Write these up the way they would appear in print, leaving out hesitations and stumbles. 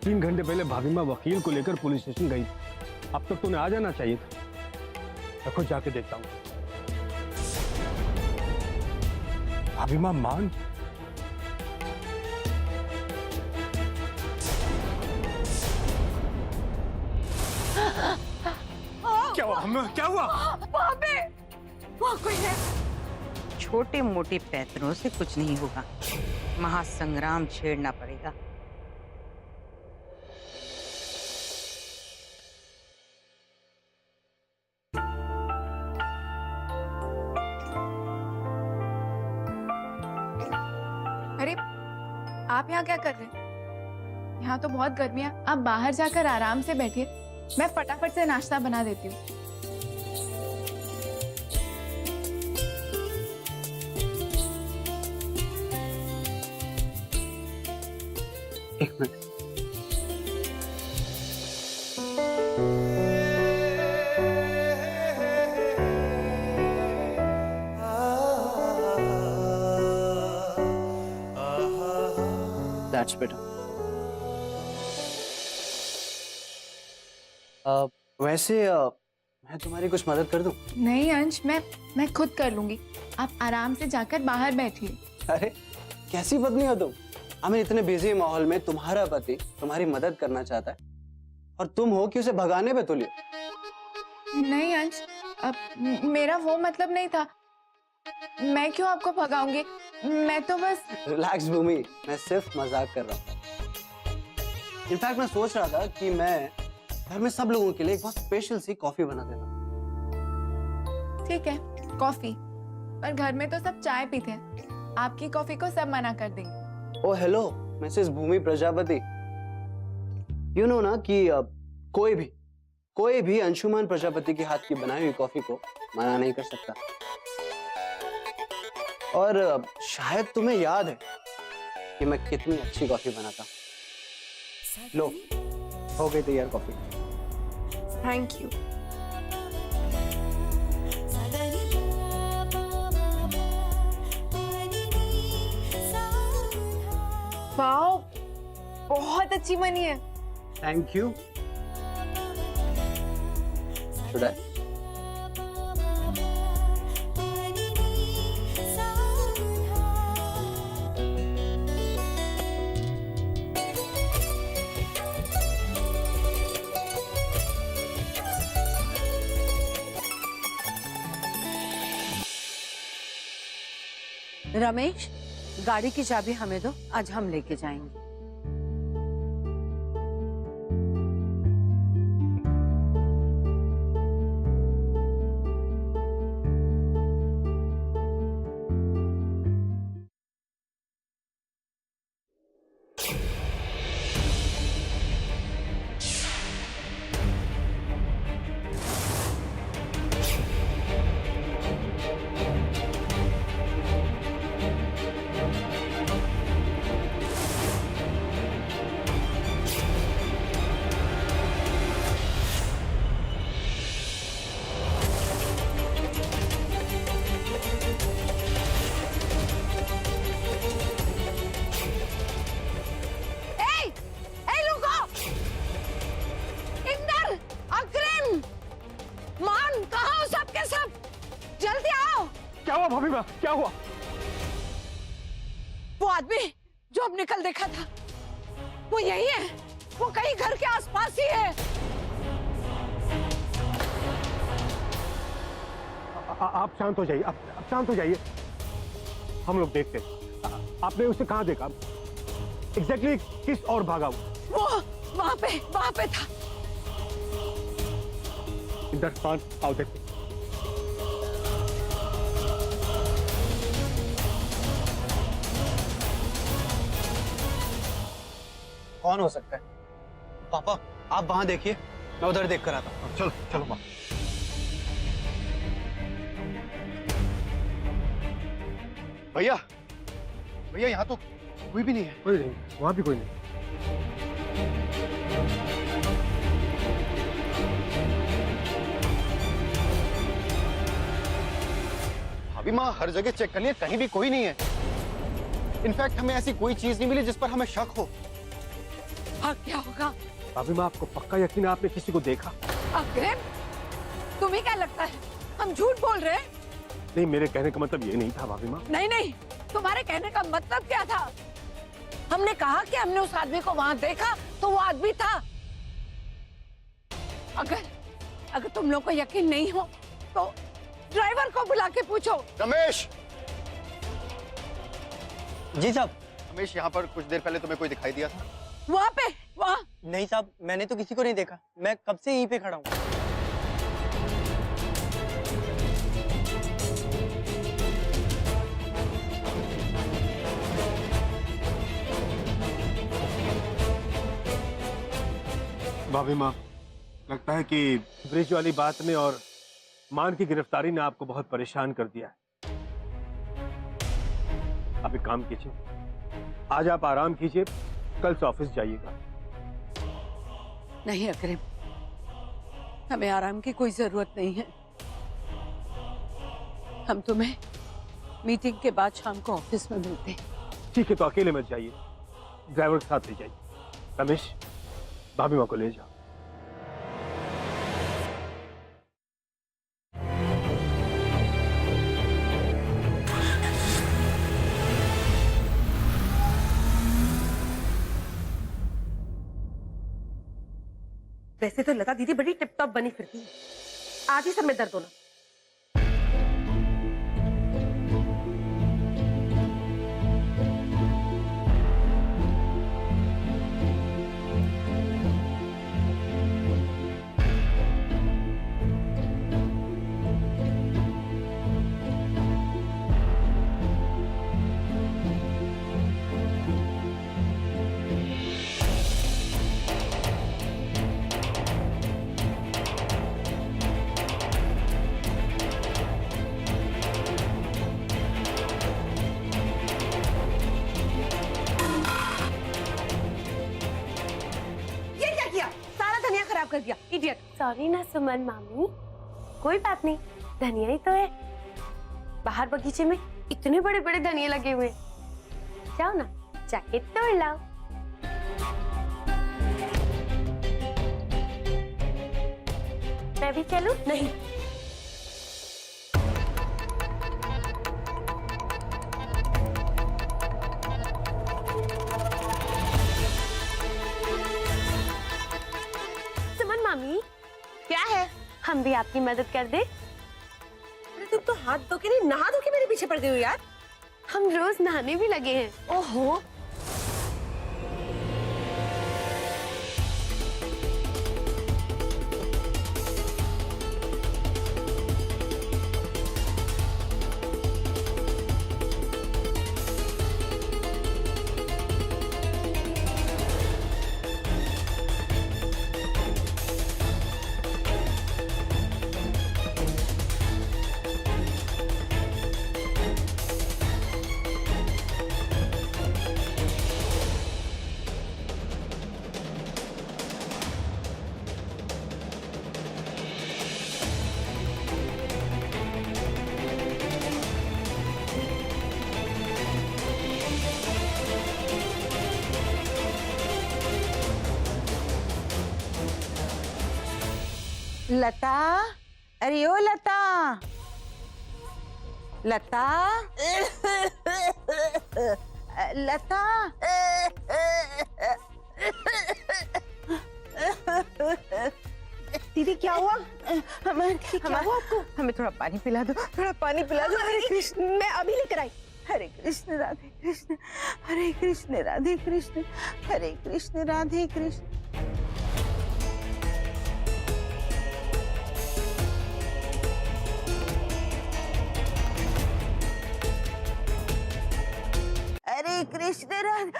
3 घंटे पहले भाभी माँ वकील को लेकर पुलिस स्टेशन गई। अब तक तो उन्हें आ जाना चाहिए था। मैं खुद जाके देखता हूँ। भाभी माँ मान क्या हुआ? क्या हुआ? वहाँ कोई है। छोटे मोटे पैतरों से कुछ नहीं होगा, महासंग्राम छेड़ना पड़ेगा। अरे आप यहाँ क्या कर रहे हैं? यहाँ तो बहुत गर्मी है, आप बाहर जाकर आराम से बैठिए, मैं फटाफट से नाश्ता बना देती हूँ। एक मिनट। That's better. वैसे मैं तुम्हारी कुछ मदद कर दूं? नहीं अंश, मैं खुद कर लूंगी, आप आराम से जाकर बाहर बैठिए। अरे कैसी पत्नी हो तुम? हमें इतने बिजी माहौल में तुम्हारा पति तुम्हारी मदद करना चाहता है और तुम हो कि उसे भगाने पे तुले। नहीं अंश, अब मेरा वो मतलब नहीं था, मैं क्यों आपको भगाऊंगी, मैं तो बस। रिलैक्स भूमि, मैं सिर्फ मजाक कर रहा हूँ। इनफैक्ट मैं सोच रहा था कि मैं घर में सब लोगों के लिए एक बहुत स्पेशल सी कॉफी बना देता। ठीक है, कॉफी, पर घर में तो सब चाय पीते हैं, आपकी कॉफी को सब मना कर देंगे। Oh hello Mrs Bhumi Prajapati, you know ना कि कोई भी अंशुमान प्रजापति के हाथ की बनाई हुई कॉफी को मना नहीं कर सकता। और शायद तुम्हें याद है कि मैं कितनी अच्छी कॉफी बनाता हूँ। लो, हो गई तैयार कॉफी। Thank you. वाओ, बहुत अच्छी बनी है। Thank you. Should I? Ramesh, गाड़ी की चाबी हमें दो, आज हम लेके जाएंगे। क्या हुआ भाभी माँ, क्या हुआ? वो आदमी जो अब निकल देखा था, वो यही है, वो कहीं घर के आसपास ही है। आप शांत हो जाइए, आप शांत हो जाइए, हम लोग देखते हैं। आपने उसे कहाँ देखा? एग्जैक्टली किस और भागा वो वहाँ पे था। इधर शांत, आओ देखते। कौन हो सकता है? पापा आप वहां देखिए, मैं उधर देख कर आता हूँ। चलो चलो माँ। भैया भैया, यहाँ तो कोई भी नहीं है। कोई नहीं, वहां भी कोई नहीं। भाभी माँ हर जगह चेक कर लिया, कहीं भी कोई नहीं है। इनफैक्ट हमें ऐसी कोई चीज नहीं मिली जिस पर हमें शक हो। हाँ क्या होगा? भाभी माँ, आपको पक्का यकीन है आपने किसी को देखा? अग्रिम, तुम्हें क्या लगता है हम झूठ बोल रहे हैं? नहीं, मेरे कहने का मतलब ये नहीं था भाभी माँ। नहीं नहीं, तुम्हारे कहने का मतलब क्या था? हमने कहा कि हमने उस आदमी को वहां देखा तो वो आदमी था। अगर तुम लोग को यकीन नहीं हो तो ड्राइवर को बुला के पूछो। रमेश! जी साहब। रमेश, यहाँ पर कुछ देर पहले तुम्हें कोई दिखाई दिया था? वहाँ पे, वहाँ। नहीं साहब, मैंने तो किसी को नहीं देखा, मैं कब से यहीं पे खड़ा हूँ। भाभी माँ, लगता है कि ब्रिज वाली बात ने और मान की गिरफ्तारी ने आपको बहुत परेशान कर दिया है। आप एक काम कीजिए, आज आप आराम कीजिए, कल से ऑफिस जाइएगा। नहीं अग्रिम, हमें आराम की कोई जरूरत नहीं है। हम तुम्हें मीटिंग के बाद शाम को ऑफिस में मिलते हैं। ठीक है, तो अकेले मत जाइए, ड्राइवर के साथ ले जाइए। रमेश, भाभी माँ को ले जाओ। वैसे तो लता दीदी बड़ी टिप टॉप बनी फिरती है, आज ही सब में दर्द होना। खराब कर दिया, इडियट। सॉरी ना सुमन मामी, कोई बात नहीं, धनिया ही तो है। बाहर बगीचे में इतने बड़े बड़े धनिया लगे हुए हैं, जाओ ना जाके तोड़ लाओ। मैं भी चलूं? नहीं, सुमन मामी, क्या है? हम भी आपकी मदद कर दे। अरे तुम तो हाथ धो के नहीं, नहा धो के मेरे पीछे पड़ गई हो यार। हम रोज नहाने भी लगे हैं। ओहो, लता, अरे ओ लता, लता, लता, दीदी क्या हुआ? क्या हुआ आपको? हमें थोड़ा पानी पिला दो, थोड़ा पानी पिला दो। हरे कृष्ण। मैं अभी लेकर आई। हरे कृष्ण राधे कृष्ण, हरे कृष्ण राधे कृष्ण, हरे कृष्ण राधे कृष्ण। हरे कृष्ण राधे।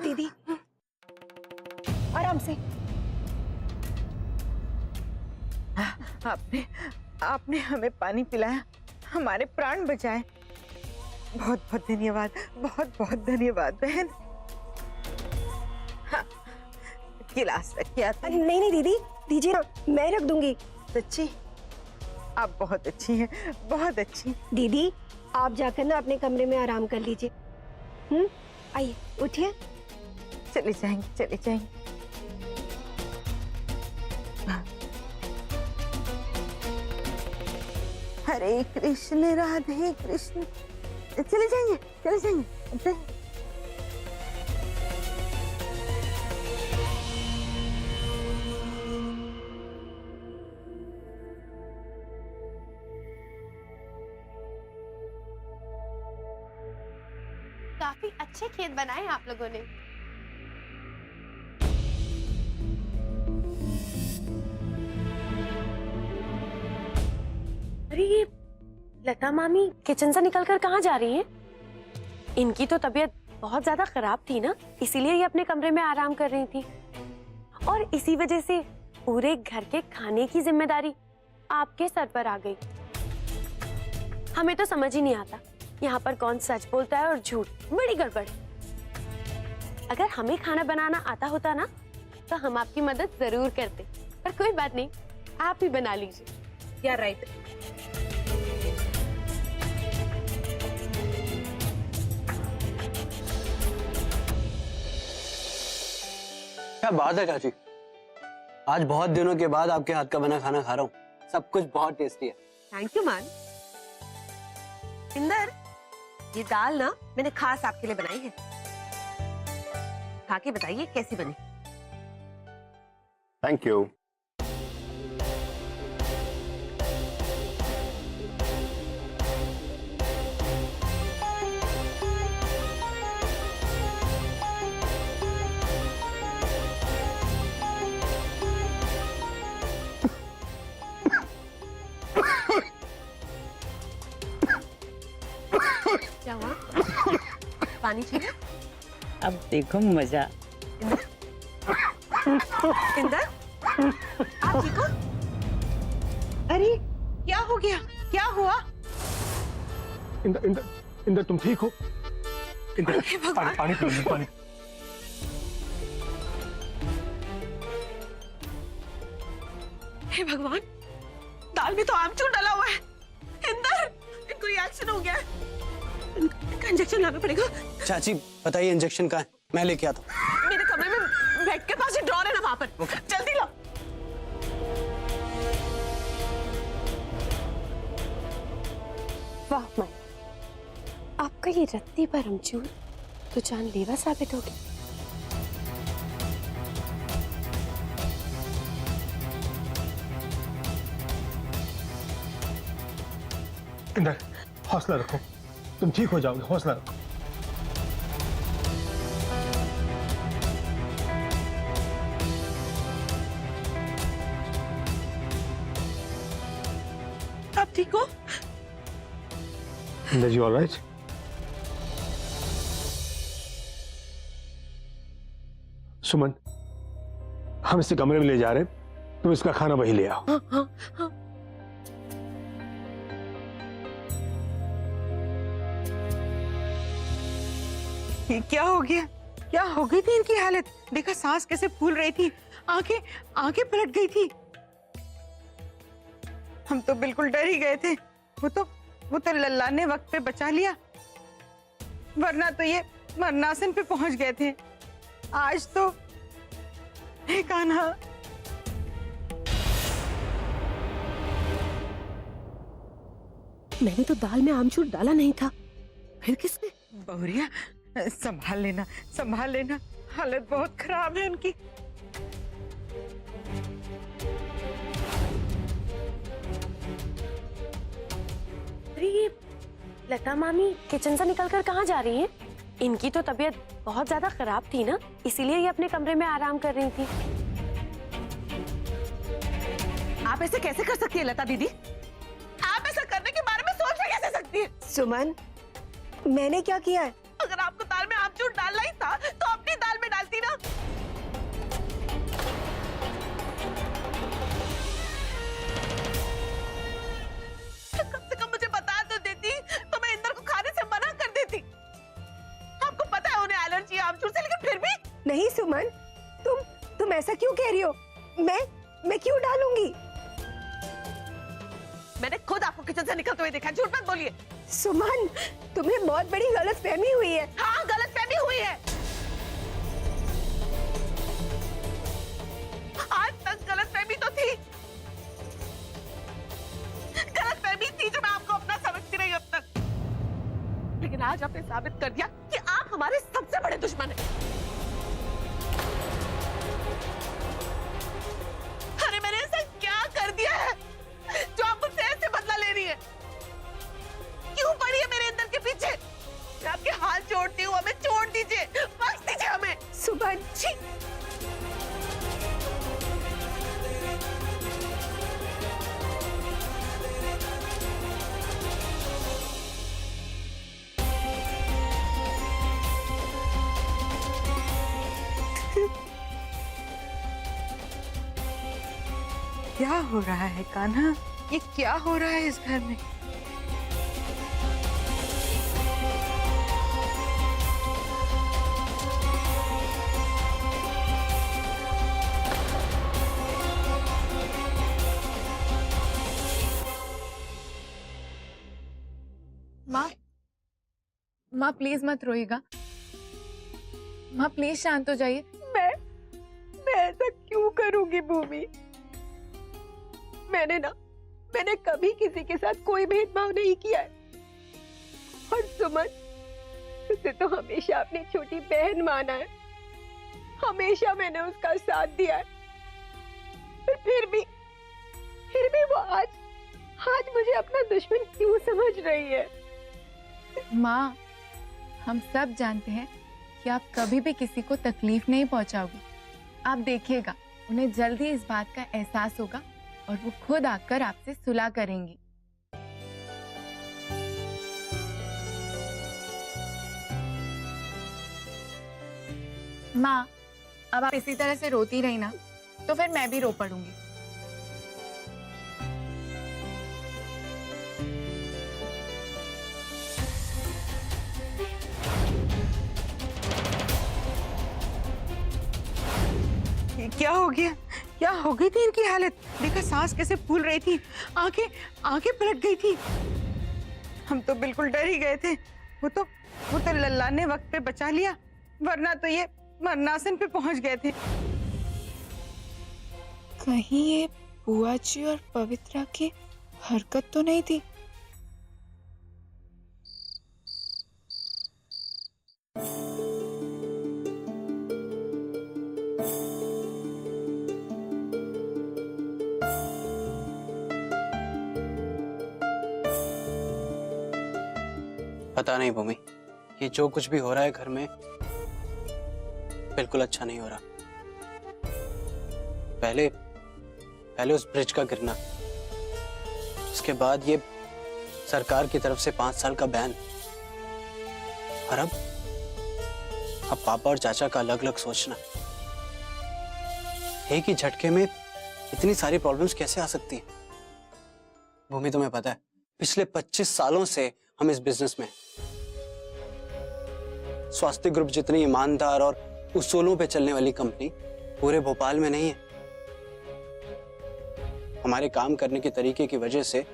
दीदी आराम से। आपने हमें पानी पिलाया, हमारे प्राण बचाए। बहुत बहुत धन्यवाद, बहुत बहुत धन्यवाद बहन। हाँ, गिलास रखिए। अरे नहीं नहीं दीदी, दीजिए ना, मैं रख दूंगी। सच्ची आप बहुत अच्छी हैं, बहुत अच्छी। दीदी आप जाकर ना अपने कमरे में आराम कर लीजिए। आइए उठिए। चले जाएंगे, चले जाएंगे। हरे कृष्ण राधे कृष्ण। चले जाएंगे, चले जाएंगे। काफी अच्छे खेत बनाए आप लोगों ने। अरे ये लता मामी किचन से निकलकर कहाँ जा रही हैं? इनकी तो तबीयत बहुत ज्यादा खराब थी ना, इसीलिए ये अपने कमरे में आराम कर रही थी। और इसी वजह से पूरे घर के खाने की जिम्मेदारी आपके सर पर आ गई। हमें तो समझ ही नहीं आता यहाँ पर कौन सच बोलता है और झूठ। बड़ी गड़बड़। अगर हमें खाना बनाना आता होता ना तो हम आपकी मदद जरूर करते, पर कोई बात नहीं, आप ही बना लीजिए। या राइट। क्या बात है चाची, आज बहुत दिनों के बाद आपके हाथ का बना खाना खा रहा हूँ। सब कुछ बहुत टेस्टी है। थैंक यू मान। इंदर, ये दाल ना मैंने खास आपके लिए बनाई है। खा के बताइए कैसी बनी। Thank you. क्या हुआ? पानी चाहिए? अब देखो मजा। इंदर, आप ठीक हो? अरे क्या हो गया, क्या हुआ? इंदर इंदर इंदर, तुम ठीक हो? इंदर, भगवान। पानी पी लो, पानी। हे भगवान, दाल में तो आमचूर डाला हुआ है। इंदर, इनको रिएक्शन हो गया है। इनका इंजेक्शन लाना पड़ेगा। चाची बताइए इंजेक्शन कहाँ है, मैं लेके आता हूँ। मेरे कमरे में बेड के पास ही ड्रॉर है ना, वहां पर। जल्दी लो। वाह माई, आपका ये रत्ती पर अमचूर तो जानलेवा साबित हो गया। इंदर, हौसला रखो, तुम ठीक हो जाओगे, हौसला रखो। आप ठीक हो? इंदर जी ऑलराइट? सुमन, हम इसे कमरे में ले जा रहे हैं, तुम इसका खाना वही ले आओ। हाँ। ये क्या हो गया, क्या हो गई थी इनकी हालत? देखा सांस कैसे फूल रही थी, आंखें आंखें पलट गई थी। हम तो बिल्कुल डर ही गए थे। वो तो लल्ला ने वक्त पे बचा लिया, वरना तो ये मरनासन पे पहुंच गए थे। आज तो हे कान्हा। मैंने तो दाल में आमचूर डाला नहीं था, फिर किसने? बहुरिया, संभाल लेना, संभाल लेना, हालत बहुत खराब है उनकी। अरे ये लता मामी किचन से निकलकर कहाँ जा रही हैं? इनकी तो तबीयत बहुत ज्यादा खराब थी ना, इसीलिए ये अपने कमरे में आराम कर रही थी। आप ऐसे कैसे कर सकती है लता दीदी? आप ऐसा करने के बारे में सोच भी कैसे सकती है? सुमन, मैंने क्या किया है? अगर आपको दाल में आमचूर डालना ही था तो अपनी दाल में डालती ना। कम से कम मुझे बता तो देती तो मैं इंदर को खाने से मना कर देती। आपको पता है उन्हें एलर्जी है आमचूर से, लेकिन फिर भी। नहीं सुमन, तुम ऐसा क्यों कह रही हो? मैं क्यों डालूंगी? मैंने खुद आपको किचन से निकलते हुए देखा, झूठ मत बोलिए। सुमन, तुम्हें बहुत बड़ी गलतफहमी हुई है। हाँ, गलतफहमी हुई है। आज तक गलतफहमी तो थी, गलतफहमी थी जो मैं आपको अपना समझती रही अब तक, लेकिन आज आपने साबित कर दिया कि आप हमारे सबसे बड़े दुश्मन हैं। अरे मैंने ऐसा क्या कर दिया है जो आप मुझसे ऐसे बदला ले रही है? क्यों पड़ी है मेरे अंदर के पीछे? मैं आपके हाथ जोड़ती हूँ, हमें छोड़ दीजिए, बख्श दीजिए हमें। सुमन, छी! क्या हो रहा है कान्हा? ये क्या हो रहा है इस घर में? माँ प्लीज मत रोइएगा। माँ प्लीज शांत हो जाइए। मैं ऐसा क्यों करूंगी भूमि? मैंने कभी किसी के साथ कोई भेदभाव नहीं किया है। और सुमन, उसे तो हमेशा अपनी छोटी बहन माना है, हमेशा मैंने उसका साथ दिया है। पर फिर भी वो आज मुझे अपना दुश्मन क्यों समझ रही है? माँ, हम सब जानते हैं कि आप कभी भी किसी को तकलीफ नहीं पहुंचाओगे। आप देखिएगा, उन्हें जल्दी इस बात का एहसास होगा और वो खुद आकर आपसे सुलह करेंगी। माँ, अब आप इसी तरह से रोती रही ना तो फिर मैं भी रो पड़ूंगी। क्या हो गया? क्या हो गई थी इनकी हालत? देखा सांस कैसे फूल रही थी, आंखें पलट गई थी। हम तो बिल्कुल डर ही गए थे। वो तो लल्ला ने वक्त पे बचा लिया, वरना तो ये मरनासन पे पहुंच गए थे। कहीं ये बुआ जी और पवित्रा की हरकत तो नहीं थी? पता नहीं भूमि, ये जो कुछ भी हो रहा है घर में बिल्कुल अच्छा नहीं हो रहा। पहले उस ब्रिज का गिरना, उसके बाद ये सरकार की तरफ से 5 साल का बैन, और अब पापा और चाचा का अलग अलग सोचना। एक ही झटके में इतनी सारी प्रॉब्लम्स कैसे आ सकती हैं? भूमि, तुम्हें पता है पिछले 25 सालों से हम इस बिजनेस में, स्वास्थ्य ग्रुप जितनी ईमानदार और उसूलों पे चलने वाली कंपनी पूरे भोपाल में नहीं है। हमारे काम करने के तरीके की वजह से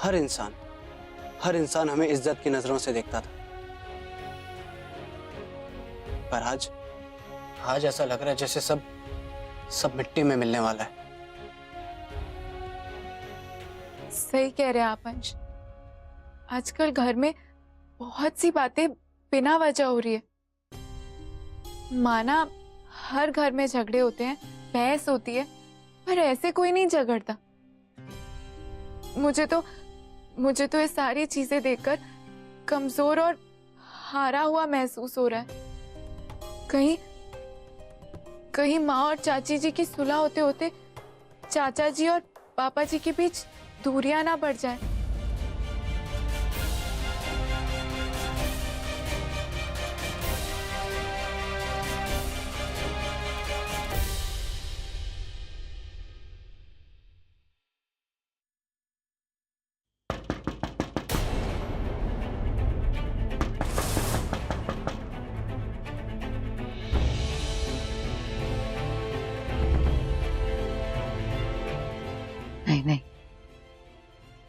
हर इंसान हमें इज्जत की नजरों से देखता था। पर आज ऐसा लग रहा है जैसे सब मिट्टी में मिलने वाला है। सही कह रहे हैं आप अंश। आजकल घर में बहुत सी बातें बिना वजह हो रही है। माना हर घर में झगड़े होते हैं, बहस होती है, पर ऐसे कोई नहीं झगड़ता। मुझे तो ये सारी चीजें देखकर कमजोर और हारा हुआ महसूस हो रहा है। कहीं माँ और चाची जी की सुलह होते होते चाचा जी और पापा जी के बीच दूरियां ना बढ़ जाए। नहीं,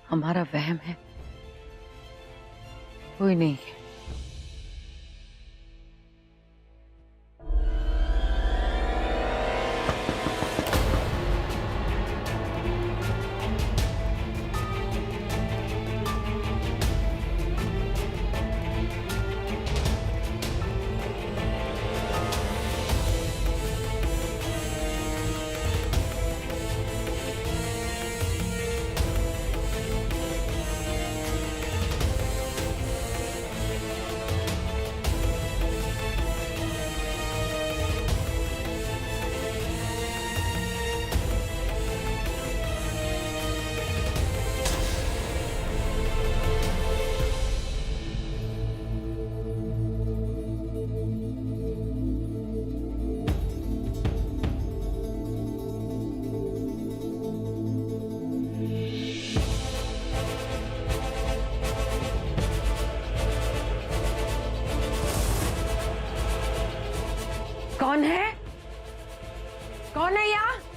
हमारा वहम है। कोई नहीं है। कौन है? कौन है यहाँ?